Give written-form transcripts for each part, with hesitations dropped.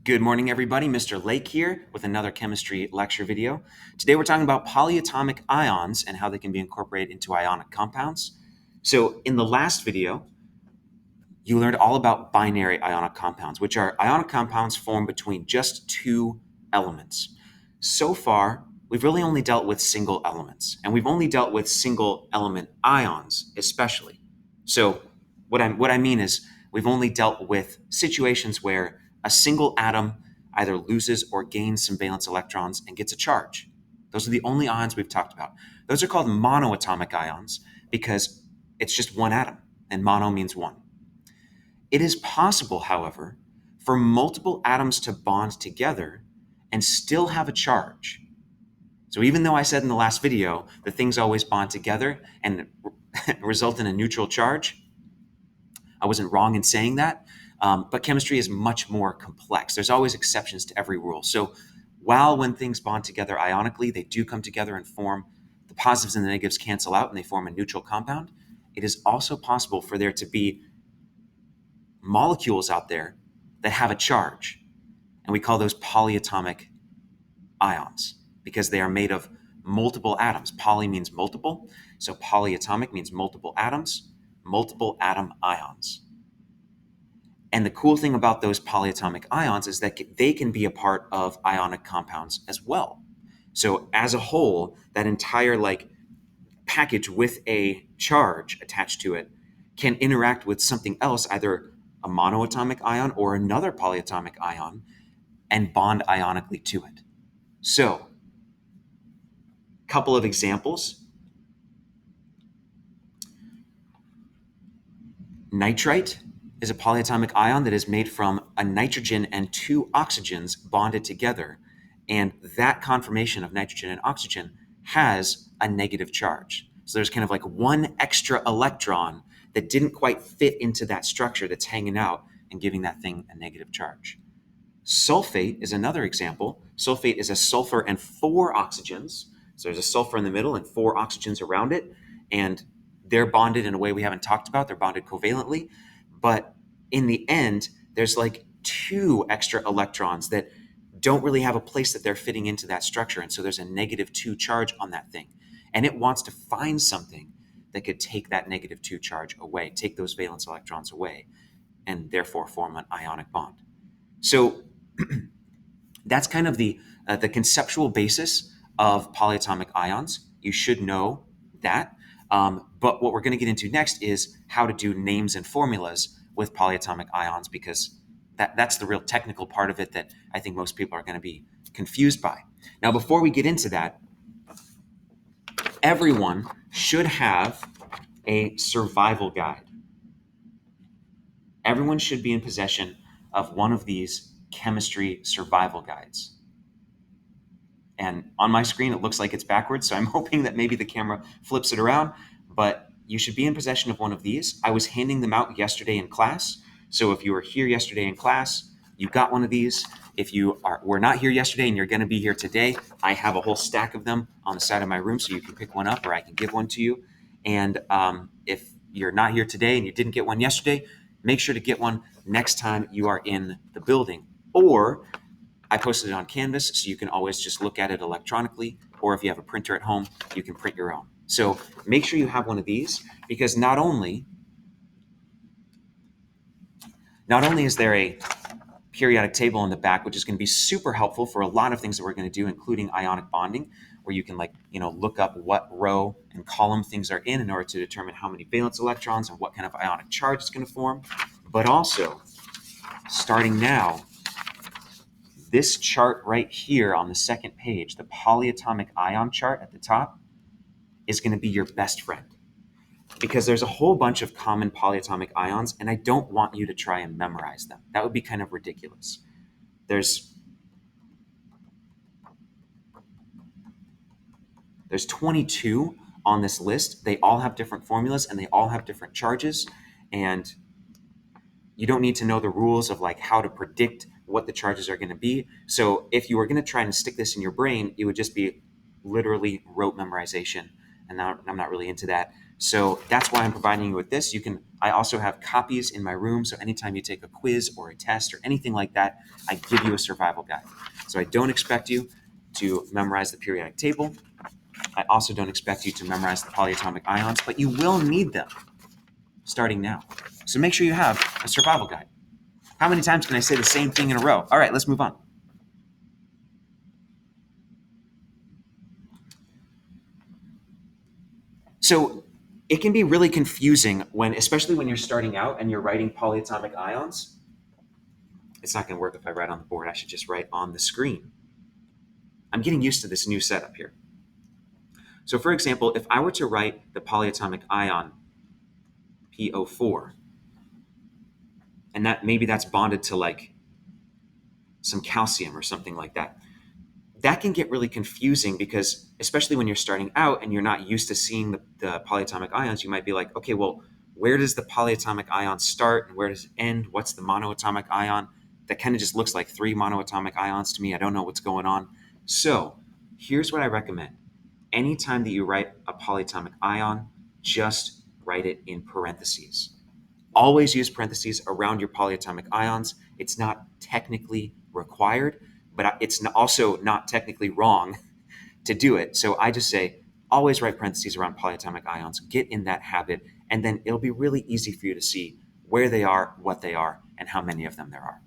Good morning, everybody. Mr. Lake here with another chemistry lecture video. Today we're talking about polyatomic ions and how they can be incorporated into ionic compounds. So in the last video, you learned all about binary ionic compounds, which are ionic compounds formed between just two elements. So far, we've really only dealt with single elements, and we've only dealt with single element ions especially. So what I mean is we've only dealt with situations where a single atom either loses or gains some valence electrons and gets a charge. Those are the only ions we've talked about. Those are called monoatomic ions because it's just one atom, and mono means one. It is possible, however, for multiple atoms to bond together and still have a charge. So even though I said in the last video that things always bond together and result in a neutral charge, I wasn't wrong in saying that, but chemistry is much more complex. There's always exceptions to every rule. So while when things bond together ionically, they do come together and form, the positives and the negatives cancel out and they form a neutral compound, it is also possible for there to be molecules out there that have a charge. And we call those polyatomic ions because they are made of multiple atoms. Poly means multiple. So polyatomic means multiple atoms, multiple atom ions. And the cool thing about those polyatomic ions is that they can be a part of ionic compounds as well. So as a whole, that entire package with a charge attached to it can interact with something else, either a monoatomic ion or another polyatomic ion, and bond ionically to it. So, a couple of examples. Nitrite is a polyatomic ion that is made from a nitrogen and two oxygens bonded together, and that conformation of nitrogen and oxygen has a negative charge. So there's kind of like one extra electron that didn't quite fit into that structure that's hanging out and giving that thing a negative charge. Sulfate is another example. Sulfate is a sulfur and four oxygens. So there's a sulfur in the middle and four oxygens around it, and they're bonded in a way we haven't talked about. They're bonded covalently, but in the end, there's like two extra electrons that don't really have a place that they're fitting into that structure, and so there's a -2 charge on that thing. And it wants to find something that could take that -2 charge away, take those valence electrons away, and therefore form an ionic bond. So that's kind of the conceptual basis of polyatomic ions. You should know that. But what we're going to get into next is how to do names and formulas with polyatomic ions, because that's the real technical part of it that I think most people are going to be confused by. Now, before we get into that, everyone should have a survival guide. Everyone should be in possession of one of these chemistry survival guides. And on my screen, it looks like it's backwards, so I'm hoping that maybe the camera flips it around, but you should be in possession of one of these. I was handing them out yesterday in class, so if you were here yesterday in class, you got one of these. If you were not here yesterday and you're going to be here today, I have a whole stack of them on the side of my room, so you can pick one up or I can give one to you. And if you're not here today and you didn't get one yesterday, make sure to get one next time you are in the building. Or I posted it on Canvas, so you can always just look at it electronically, or if you have a printer at home, you can print your own. So make sure you have one of these, because not only is there a periodic table in the back, which is going to be super helpful for a lot of things that we're going to do, including ionic bonding, where you can look up what row and column things are in order to determine how many valence electrons and what kind of ionic charge it's going to form. But also, starting now, this chart right here on the second page, the polyatomic ion chart at the top, is going to be your best friend, because there's a whole bunch of common polyatomic ions, and I don't want you to try and memorize them. That would be kind of ridiculous. There's 22 on this list. They all have different formulas, and they all have different charges, and you don't need to know the rules of how to predict what the charges are going to be. So if you were going to try and stick this in your brain, it would just be literally rote memorization, and I'm not really into that. So that's why I'm providing you with this. I also have copies in my room. So anytime you take a quiz or a test or anything like that, I give you a survival guide. So I don't expect you to memorize the periodic table. I also don't expect you to memorize the polyatomic ions, but you will need them starting now. So make sure you have a survival guide. How many times can I say the same thing in a row? All right, let's move on. So it can be really confusing especially when you're starting out and you're writing polyatomic ions. It's not going to work if I write on the board. I should just write on the screen. I'm getting used to this new setup here. So for example, if I were to write the polyatomic ion PO4, and maybe that's bonded to like some calcium or something like that, that can get really confusing because especially when you're starting out and you're not used to seeing the polyatomic ions, you might be like, okay, well, where does the polyatomic ion start and where does it end? What's the monoatomic ion? That kind of just looks like 3 monoatomic ions to me. I don't know what's going on. So here's what I recommend. Anytime that you write a polyatomic ion, just write it in parentheses. Always use parentheses around your polyatomic ions. It's not technically required, but it's also not technically wrong to do it. So I just say, always write parentheses around polyatomic ions. Get in that habit, and then it'll be really easy for you to see where they are, what they are, and how many of them there are.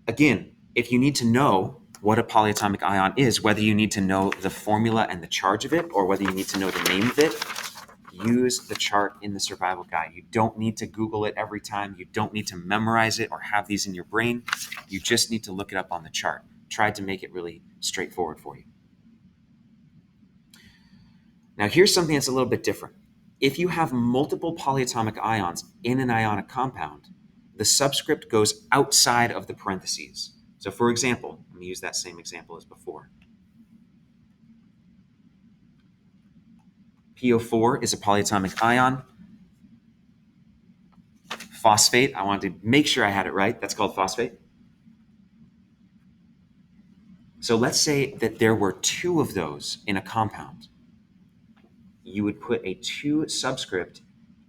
Again, if you need to know what a polyatomic ion is, whether you need to know the formula and the charge of it, or whether you need to know the name of it, use the chart in the survival guide. You don't need to Google it every time. You don't need to memorize it or have these in your brain. You just need to look it up on the chart. Try to make it really straightforward for you. Now, here's something that's a little bit different. If you have multiple polyatomic ions in an ionic compound, the subscript goes outside of the parentheses. So for example, let me use that same example as before. PO4 is a polyatomic ion. Phosphate, I wanted to make sure I had it right. That's called phosphate. So let's say that there were 2 of those in a compound. You would put a 2 subscript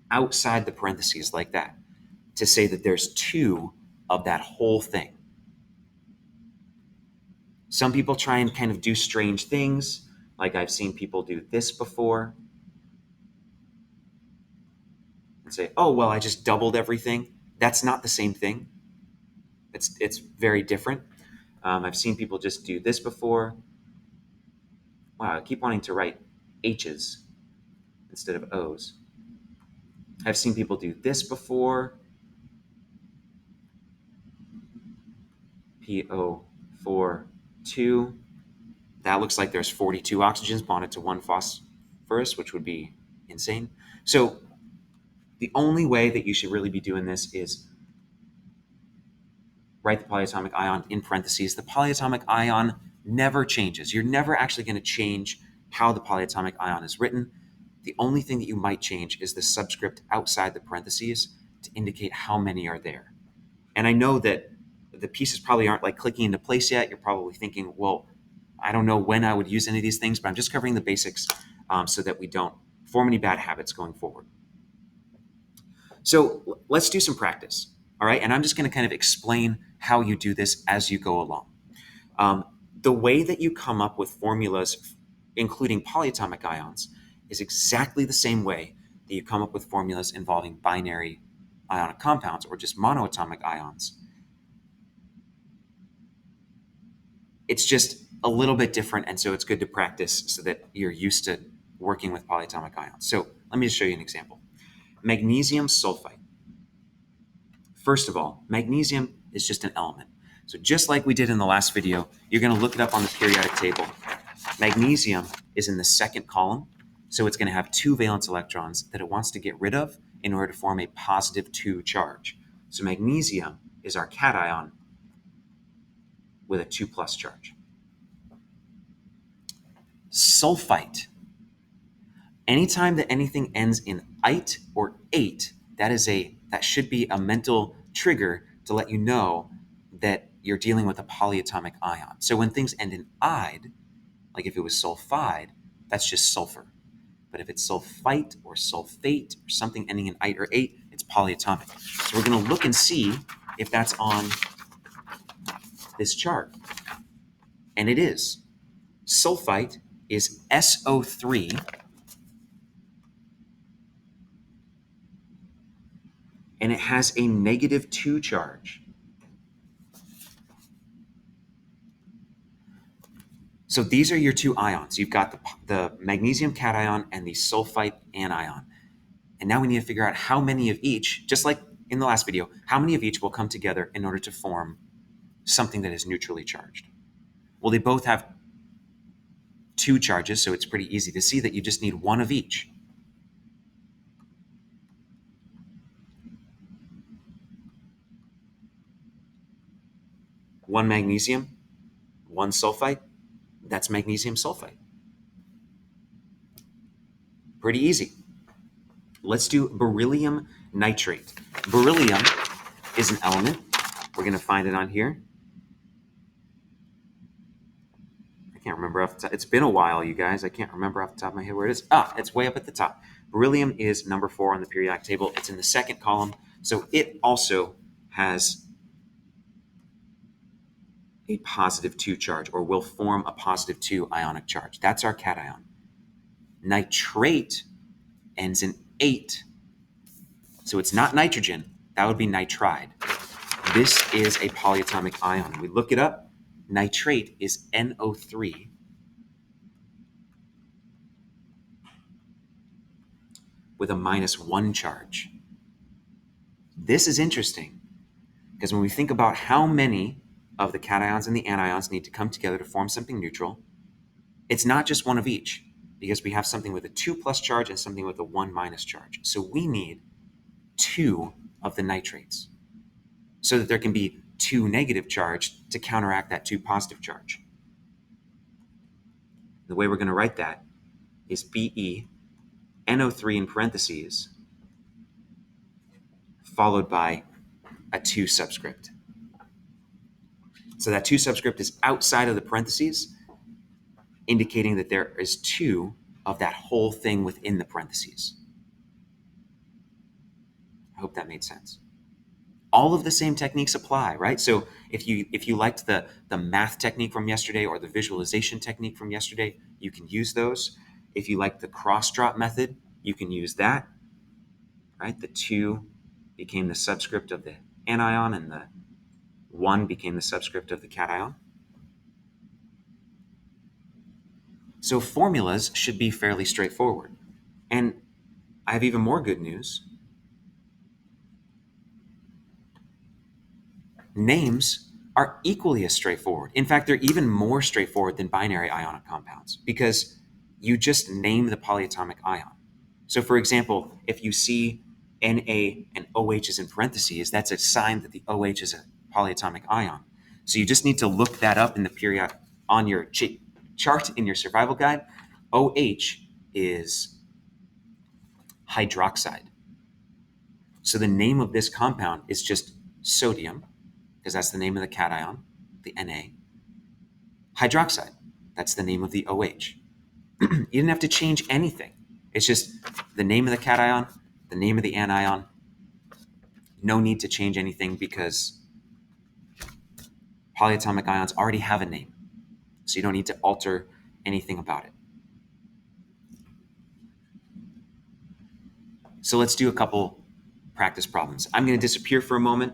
outside the parentheses like that to say that there's 2 of that whole thing. Some people try and kind of do strange things, like I've seen people do this before and say, oh, well, I just doubled everything. That's not the same thing. It's very different. I've seen people just do this before. Wow, I keep wanting to write H's instead of O's. I've seen people do this before. PO4, 2. That looks like there's 42 oxygens bonded to 1 phosphorus, which would be insane. So the only way that you should really be doing this is write the polyatomic ion in parentheses. The polyatomic ion never changes. You're never actually going to change how the polyatomic ion is written. The only thing that you might change is the subscript outside the parentheses to indicate how many are there. And I know that the pieces probably aren't like clicking into place yet. You're probably thinking, well, I don't know when I would use any of these things, but I'm just covering the basics so that we don't form any bad habits going forward. So let's do some practice, all right? And I'm just going to kind of explain how you do this as you go along. The way that you come up with formulas, including polyatomic ions, is exactly the same way that you come up with formulas involving binary ionic compounds or just monoatomic ions. It's just a little bit different, and so it's good to practice so that you're used to working with polyatomic ions. So let me just show you an example. Magnesium sulfite. First of all, magnesium is just an element. So just like we did in the last video, you're going to look it up on the periodic table. Magnesium is in the second column, so it's going to have 2 valence electrons that it wants to get rid of in order to form a positive 2 charge. So magnesium is our cation with a 2+ charge. Sulfite. Anytime that anything ends in ite or ate, that should be a mental trigger to let you know that you're dealing with a polyatomic ion. So when things end in "ide," like if it was sulfide, that's just sulfur. But if it's sulfite or sulfate or something ending in "ite" or "ate, it's polyatomic. So we're going to look and see if that's on this chart. And it is. Sulfite is SO3, and it has a -2 charge. So these are your two ions. You've got the magnesium cation and the sulfite anion. And now we need to figure out how many of each, just like in the last video, how many of each will come together in order to form something that is neutrally charged. Well, they both have 2 charges, so it's pretty easy to see that you just need one of each. One magnesium, one sulfite, that's magnesium sulfite. Pretty easy. Let's do beryllium nitrate. Beryllium is an element. We're going to find it on here. I can't remember off the top. It's been a while, you guys. I can't remember off the top of my head where it is. It's way up at the top. Beryllium is number 4 on the periodic table. It's in the second column. So it also has a +2 charge, or will form a +2 ionic charge. That's our cation. Nitrate ends in 8. So it's not nitrogen. That would be nitride. This is a polyatomic ion. We look it up. Nitrate is NO3. With a -1 charge. This is interesting because when we think about how many of the cations and the anions need to come together to form something neutral, it's not just one of each, because we have something with a 2+ charge and something with a 1- charge. So we need 2 of the nitrates so that there can be 2 negative charge to counteract that 2 positive charge. The way we're going to write that is Be NO3 in parentheses followed by a 2 subscript. So that 2 subscript is outside of the parentheses, indicating that there is 2 of that whole thing within the parentheses. I hope that made sense. All of the same techniques apply, right? So if you liked the math technique from yesterday or the visualization technique from yesterday, you can use those. If you like the cross-drop method, you can use that, right? The 2 became the subscript of the anion and the 1 became the subscript of the cation. So formulas should be fairly straightforward. And I have even more good news. Names are equally as straightforward. In fact, they're even more straightforward than binary ionic compounds because you just name the polyatomic ion. So for example, if you see Na and OH is in parentheses, that's a sign that the OH is a polyatomic ion. So you just need to look that up in the period on your chart in your survival guide. OH is hydroxide. So the name of this compound is just sodium, because that's the name of the cation, the Na. Hydroxide, that's the name of the OH. You didn't have to change anything. It's just the name of the cation, the name of the anion. No need to change anything because polyatomic ions already have a name. So you don't need to alter anything about it. So let's do a couple practice problems. I'm going to disappear for a moment,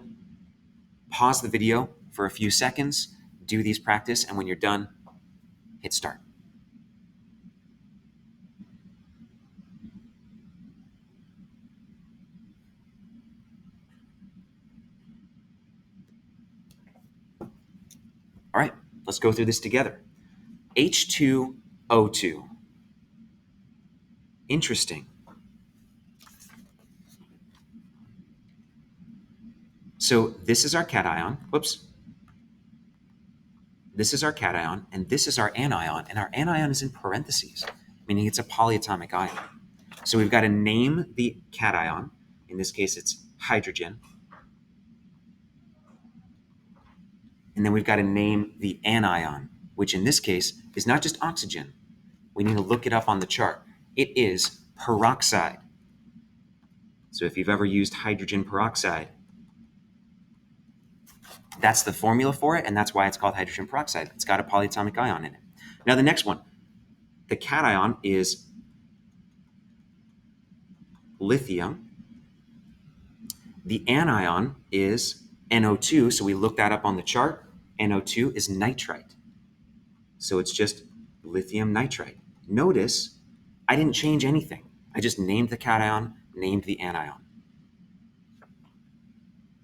pause the video for a few seconds, do these practice, and when you're done, hit start. All right, let's go through this together. H2O2. Interesting. So this is our cation. Whoops. This is our cation, and this is our anion, and our anion is in parentheses, meaning it's a polyatomic ion. So we've got to name the cation. In this case, it's hydrogen. And then we've got to name the anion, which in this case is not just oxygen. We need to look it up on the chart. It is peroxide. So if you've ever used hydrogen peroxide, that's the formula for it, and that's why it's called hydrogen peroxide. It's got a polyatomic ion in it. Now the next one, the cation is lithium. The anion is NO2, so we looked that up on the chart. NO2 is nitrite. So it's just lithium nitrite. Notice I didn't change anything. I just named the cation, named the anion,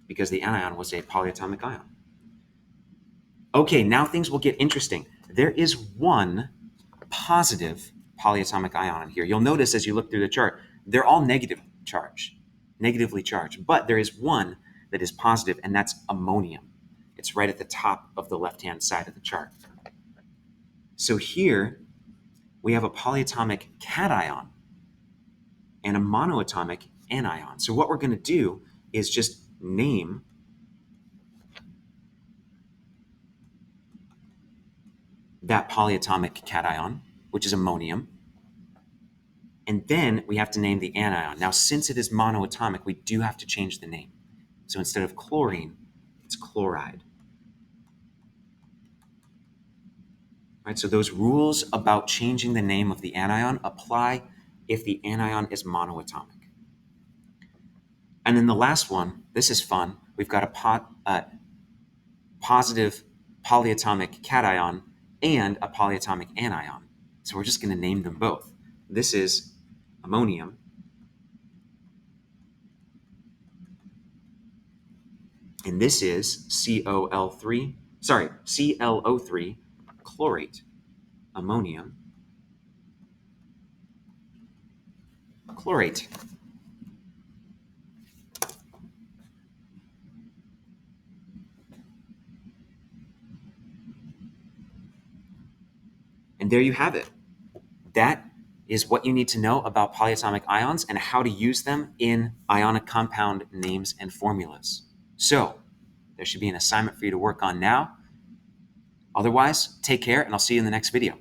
because the anion was a polyatomic ion. Okay, now things will get interesting. There is one positive polyatomic ion in here. You'll notice as you look through the chart, they're all negatively charged, but there is one that is positive, and that's ammonium. It's right at the top of the left-hand side of the chart. So here we have a polyatomic cation and a monoatomic anion. So what we're going to do is just name that polyatomic cation, which is ammonium, and then we have to name the anion. Now, since it is monoatomic, we do have to change the name. So instead of chlorine, it's chloride. Right, so those rules about changing the name of the anion apply if the anion is monoatomic. And then the last one, this is fun. We've got a positive polyatomic cation and a polyatomic anion. So we're just going to name them both. This is ammonium. And this is ClO3 chlorate. Ammonium chlorate. And there you have it. That is what you need to know about polyatomic ions and how to use them in ionic compound names and formulas. So there should be an assignment for you to work on now. Otherwise, take care, and I'll see you in the next video.